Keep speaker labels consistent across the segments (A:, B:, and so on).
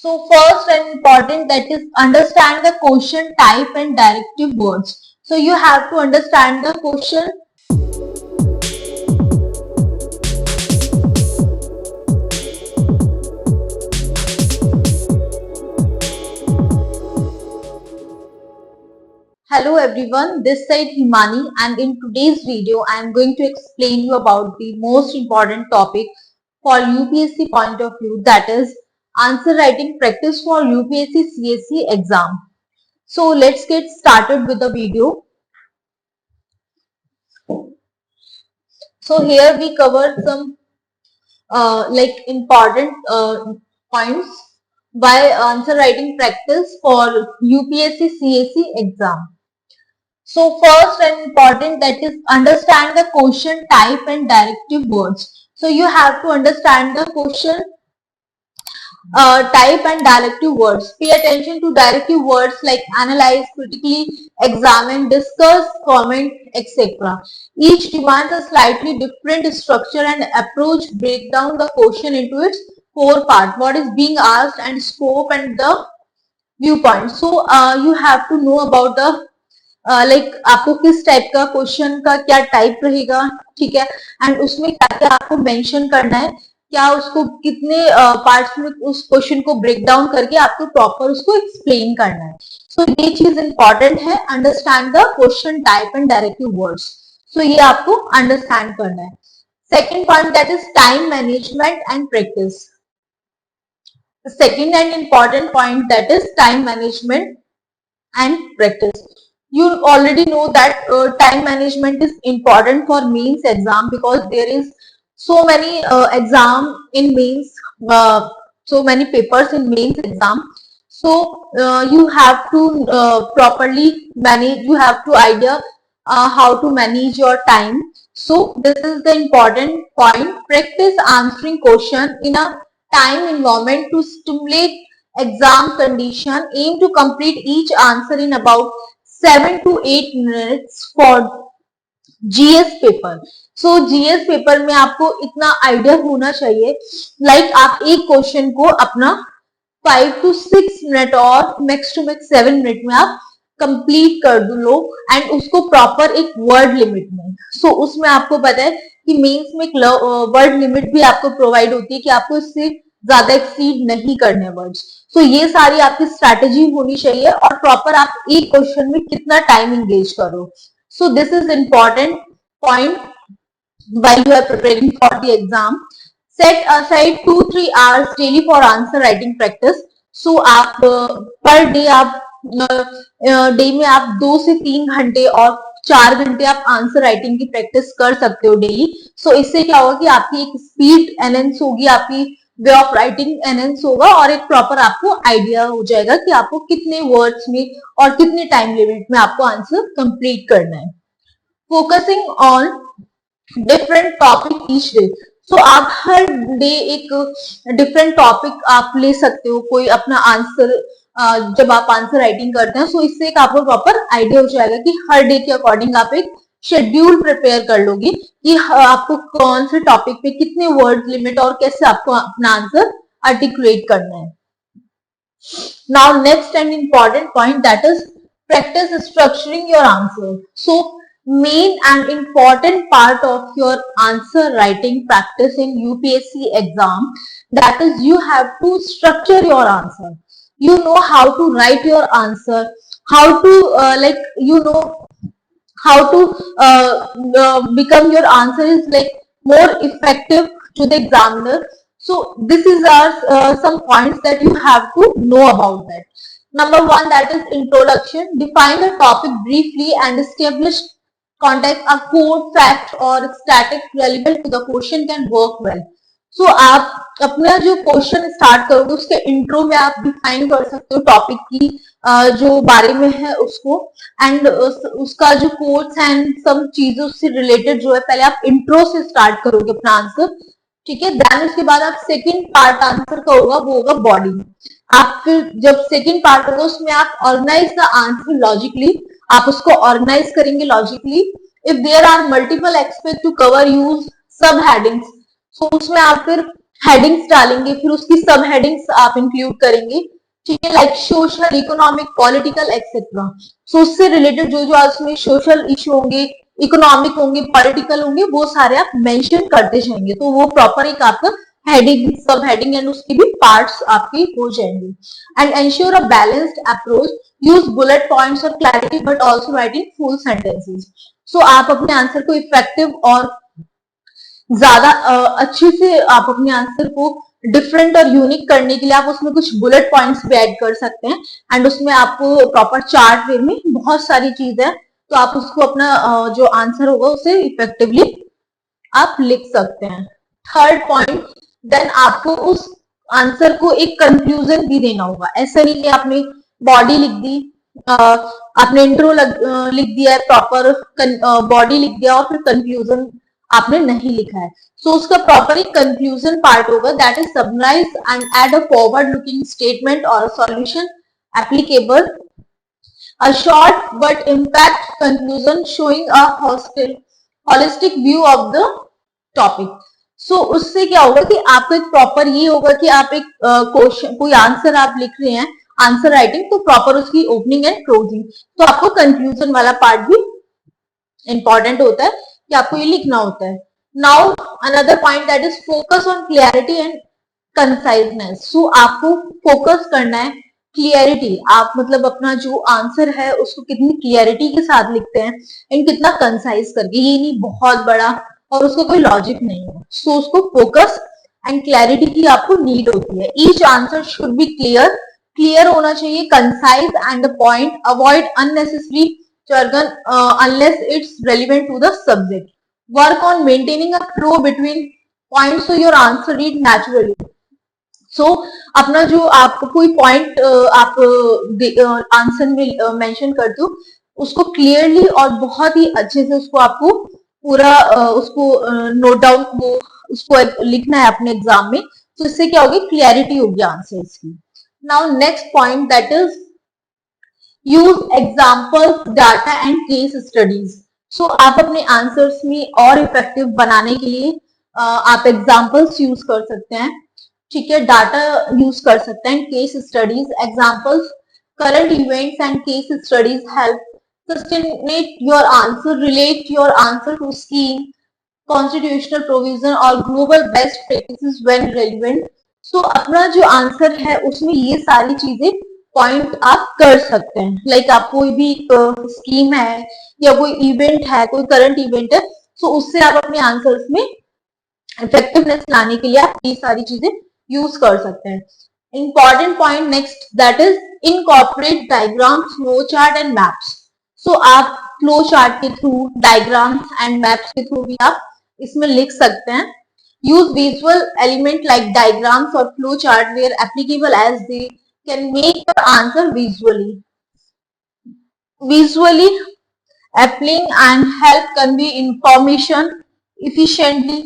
A: So first and important, that is understand the question type and directive words. So you have to understand the question. Hello everyone, this side Himani, and in today's video I am going to explain you about the most important topic for UPSC point of view, that is answer writing practice for UPSC CSE exam. So let's get started with the video. So here we covered some like important points by answer writing practice for UPSC CSE exam. So first and important, that is understand the question type and directive words. So you have to understand the question type and directive words. Pay attention to directive words like analyze, critically examine, discuss, comment, etc. Each demands a slightly different structure and approach. Break down the question into its core part, what is being asked, and scope and the viewpoint. So you have to know about the like आपको किस type का question का क्या type रहेगा, ठीक है, and उसमें क्या क्या आपको मेंशन करना है, क्या उसको कितने पार्ट्स में उस क्वेश्चन को ब्रेक डाउन करके आपको प्रॉपर उसको एक्सप्लेन करना है. सो ये चीज इंपॉर्टेंट है, understand the question type and directive words. So ये आपको अंडरस्टैंड करना है. Second point, that is time management and practice. The second and important point, that is time management and practice. You already know that time management is important for mains exam because there is so many exam in mains, so many papers in mains exam. So you have to properly manage, you have to idea how to manage your time. So this is the important point. Practice answering question in a time environment to stimulate exam condition. Aim to complete each answer in about 7 to 8 minutes for GS paper. So GS paper में आपको इतना idea होना चाहिए, like आप एक question को अपना 5 to 6 minute और मैक्स टू मैक्स 7 मिनट में आप कंप्लीट कर दो लो, एंड उसको प्रॉपर एक वर्ड लिमिट में. सो उसमें आपको पता है कि मेंस में एक वर्ड लिमिट भी आपको प्रोवाइड होती है कि आपको इससे ज्यादा एक्सीड नहीं करने वर्ड्स. सो ये सारी आपकी स्ट्रैटेजी होनी चाहिए और प्रॉपर आप एक क्वेश्चन में कितना टाइम एंगेज करो. So this is important point while you are preparing for the exam. Set aside 2-3 hours daily for answer writing practice. So आप पर डे आप डे में आप 2 से 3 घंटे और 4 घंटे आप आंसर राइटिंग की प्रैक्टिस कर सकते हो डेली. सो इससे क्या होगा कि आपकी एक स्पीड एनहेंस होगी, आपकी वे ऑफ राइटिंग एनहेंस होगा और एक प्रॉपर आपको आइडिया हो जाएगा कि आपको कितने वर्ड्स में और कितने टाइम लिमिट में आपको आंसर कंप्लीट करना है. Focusing on different topic each day. So आप हर डे एक डिफरेंट टॉपिक आप ले सकते हो, कोई अपना आंसर जब आप आंसर राइटिंग करते हैं. सो इससे एक आपको प्रॉपर आइडिया हो जाएगा कि हर डे के अकॉर्डिंग आप एक शेड्यूल प्रिपेयर कर लोगे कि आपको कौन से टॉपिक पे कितने वर्ड लिमिट और कैसे आपको अपना आंसर आर्टिकुलेट करना है. Now next and important point, that is practice structuring your answer. So main and important part of your answer writing practice in UPSC exam, that is you have to structure your answer. You know how to write your answer, how to like you know how to become your answer is like more effective to the examiner. So this is some points that you have to know about that. Number one, that is introduction. Define the topic briefly and establish context. A quote, fact or static relevant to the question can work well. So आप अपना जो question start करोगे उसके intro में आप define कर सकते हो टॉपिक की जो बारे में है उसको, एंड उसका जो कोट्स एंड सब चीजों से रिलेटेड जो है पहले आप इंट्रो से स्टार्ट करोगे अपना आंसर, ठीक है. देन उसके बाद आप सेकंड पार्ट आंसर का होगा वो होगा बॉडी. आप फिर जब सेकंड पार्ट होगा उसमें आप ऑर्गेनाइज द आंसर लॉजिकली, आप उसको ऑर्गेनाइज करेंगे logically. If there are multiple expect to cover use sub headings, so उसमें आप फिर हेडिंग्स डालेंगे, फिर उसकी सब हेडिंग्स आप इंक्लूड करेंगे, ठीक है, like social, economic, political etcetera. So उससे रिलेटेड जो जो आज में सोशल इशू होंगे, इकोनॉमिक होंगे, पॉलिटिकल होंगे, वो सारे आप मेंशन करते जाएंगे, तो वो प्रॉपर एक आपका हेडिंग, सब हेडिंग एंड उसके भी पार्ट्स आपके हो जाएंगे। And ensure a balanced approach, use bullet points और clarity but also writing full sentences. So आप अपने आंसर को इफेक्टिव और ज्यादा अच्छे से आप अपने आंसर को डिफरेंट और यूनिक करने के लिए आप उसमें कुछ बुलेट पॉइंट्स भी ऐड कर सकते हैं, एंड उसमें आपको प्रॉपर चार्ट वे में बहुत सारी चीज है, तो आप उसको अपना जो आंसर होगा उसे इफेक्टिवली आप लिख सकते हैं। थर्ड पॉइंट, देन आपको उस आंसर को एक कंक्लूजन भी देना होगा। ऐसा नहीं कि आपने बॉडी लिख दी, आपने इंट्रो लिख दिया है प्रॉपर, बॉडी लिख दिया और फिर कंक्लूजन आपने नहीं लिखा है। सो उसका प्रॉपर एक कंक्लूजन पार्ट होगा, that is summarise and add a forward looking statement और solution applicable, a short but impact conclusion showing a holistic view of the topic. So उससे क्या होगा कि आपका एक प्रॉपर ये होगा कि आप एक क्वेश्चन, कोई आंसर आप लिख रहे हैं, आंसर राइटिंग, तो प्रॉपर उसकी ओपनिंग एंड क्लोजिंग, तो आपको कंक्लूजन वाला पार्ट भी इंपॉर्टेंट होता है कि आपको ये लिखना होता है। Now another point, that is focus on clarity and conciseness. So आपको फोकस करना है क्लियरिटी, आप मतलब अपना जो आंसर है उसको कितनी क्लियरिटी के साथ लिखते हैं एंड कितना कंसाइज करके, ये नहीं बहुत बड़ा और उसका कोई लॉजिक नहीं है। सो उसको फोकस एंड क्लैरिटी की आपको नीड होती है। Each answer should be clear, clear होना चाहिए, concise and the point, avoid unnecessary jargon unless it's relevant to the subject. Work on maintaining a flow between points so your answer read naturally. So अपना जो आप कोई point आप answer में mention करते हो, उसको क्लियरली और बहुत ही अच्छे से उसको आपको पूरा उसको नोट डाउन, वो उसको लिखना है अपने एग्जाम में, तो इससे क्या होगी, क्लियरिटी होगी आंसर्स की। Now next point, that is use examples, data and case studies. So आप अपने आंसर्स में और इफेक्टिव बनाने के लिए आप एग्जाम्पल्स यूज कर सकते हैं, ठीक है, डाटा यूज कर सकते हैं, case studies, examples, current events and case studies help substantiate your answer, relate your answer to scheme, constitutional provision और global best practices when relevant. So अपना जो आंसर है उसमें ये सारी चीजें पॉइंट आप कर सकते हैं, लाइक आप कोई भी स्कीम है या कोई इवेंट है, कोई करंट इवेंट है, तो उससे आप अपने आंसर्स में इफेक्टिवनेस लाने के लिए आप ये सारी चीजें यूज कर सकते हैं। Important point next, that is incorporate diagram, flow chart and maps. So आप फ्लो चार्ट के थ्रू, डायग्राम्स एंड मैप्स के थ्रू भी आप इसमें लिख सकते हैं। Use visual element like diagrams और flow chart where applicable as they can make your answer visually appealing and help convey information efficiently.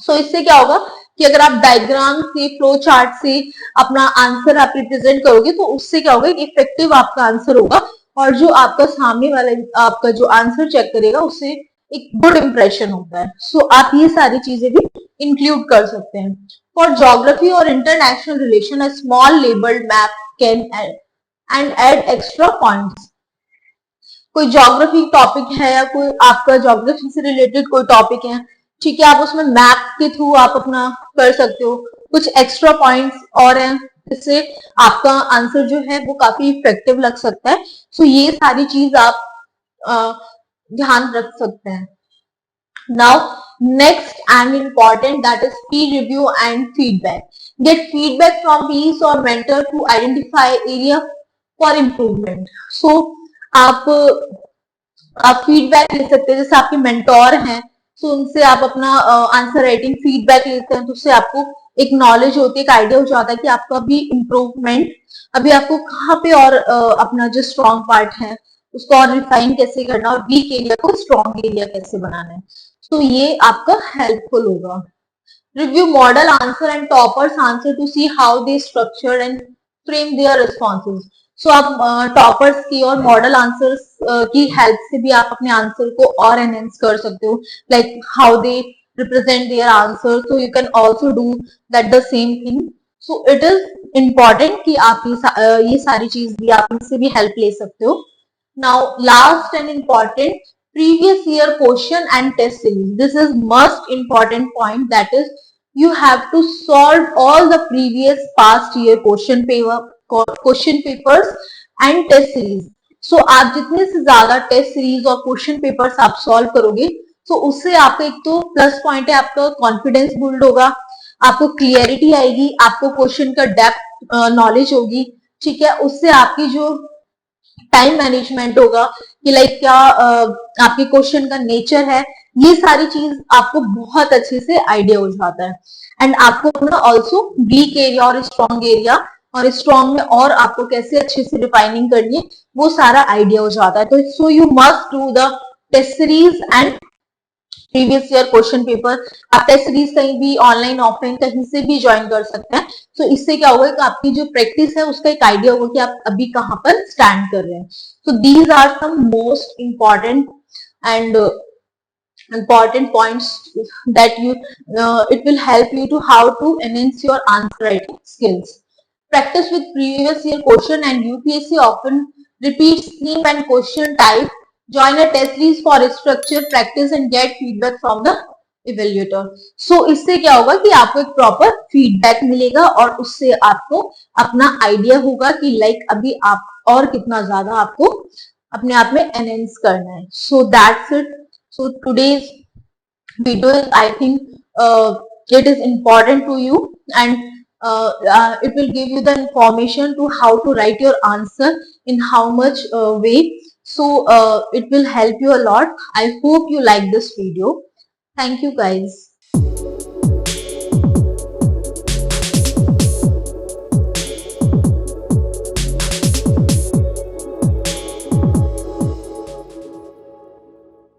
A: So इससे क्या होगा कि अगर आप डायग्राम से, फ्लो चार्ट से अपना आंसर आप रिप्रेजेंट करोगे, तो उससे क्या होगा, इफेक्टिव आपका आंसर होगा और जो आपका सामने वाला आपका जो आंसर चेक करेगा उससे एक गुड इंप्रेशन होता है। सो आप ये सारी चीजें भी इंक्लूड कर सकते हैं। फॉर ज्योग्राफी और international relation, a small labelled map can and add extra points. कोई ज्योग्राफी टॉपिक है या कोई आपका ज्योग्राफी से रिलेटेड कोई टॉपिक है, ठीक है, आप उसमें मैप के थ्रू आप अपना कर सकते हो, कुछ एक्स्ट्रा पॉइंट्स और हैं, जिससे आपका आंसर जो है वो काफी इफेक्टिव लग सकता है। सो ये सारी चीज आप ध्यान रख सकते हैं। Now next and important, that is peer review and feedback. Get feedback from peers और mentor to identify area for improvement. So आप फीडबैक ले सकते हैं, जैसे आपके मेंटोर हैं, तो उनसे आप अपना आंसर राइटिंग फीडबैक लेते हैं, तो उससे आपको एक नॉलेज होती है, एक आइडिया हो जाता है कि आपका भी इम्प्रूवमेंट, अभी आपको कहाँ पे और अपना जो स्ट्रॉन्ग पार्ट है उसको और रिफाइन कैसे करना और वीक एरिया को स्ट्रॉन्ग एरिया कैसे बनाना है। तो ये आपका हेल्पफुल होगा। Review model answer and toppers answer to see how they structure and frame their responses. So आप टॉपर्स की और मॉडल आंसर्स की हेल्प से भी आप अपने आंसर को और एनहेंस कर सकते हो, like how they represent their answer, so you can also do that the same thing. So it is important कि आप ये सारी चीज भी आप इनसे भी हेल्प ले सकते हो. Now last and important, previous year question and test series. This is most important point, that is you have to solve all the previous past year question papers and test series. So आप जितने से ज्यादा test series और question papers आप solve करोगे, तो उससे आपका एक तो प्लस पॉइंट है, आपका कॉन्फिडेंस बिल्ड होगा, आपको क्लियरिटी आएगी, आपको क्वेश्चन का डेप्थ नॉलेज होगी, ठीक है. उससे आपकी जो टाइम मैनेजमेंट होगा कि लाइक क्या आपके क्वेश्चन का नेचर है, ये सारी चीज आपको बहुत अच्छे से आइडिया हो जाता है. एंड आपको ना ऑल्सो वीक एरिया और स्ट्रॉन्ग एरिया, और स्ट्रॉन्ग में और आपको कैसे अच्छे से रिफाइनिंग करनी है, वो सारा आइडिया हो जाता है. तो so you must do the test series and previous year question paper. आप टेस्ट सीरीज कहीं भी ऑनलाइन ऑफलाइन कहीं से भी ज्वाइन कर सकते हैं. तो इससे क्या होगा कि आपकी जो प्रैक्टिस है उसका एक आइडिया होगा कि आप अभी कहाँ पर स्टैंड कर रहे हैं. So these are some most important and important points that it will help you to how to enhance your answer writing skills. Practice with previous year question and UPSC often repeats theme and question type. Join a test series for structure practice and get feedback from the evaluator. So इससे क्या होगा कि आपको एक proper feedback मिलेगा और उससे आपको अपना आइडिया होगा कि लाइक अभी आप और कितना ज्यादा आपको अपने आप में एनहेंस करना है. So that's it. So today's video is, I think it is important to you, and it will give you the information to how to write your answer in how much way. So it will help you a lot. I hope you like this video. Thank you guys.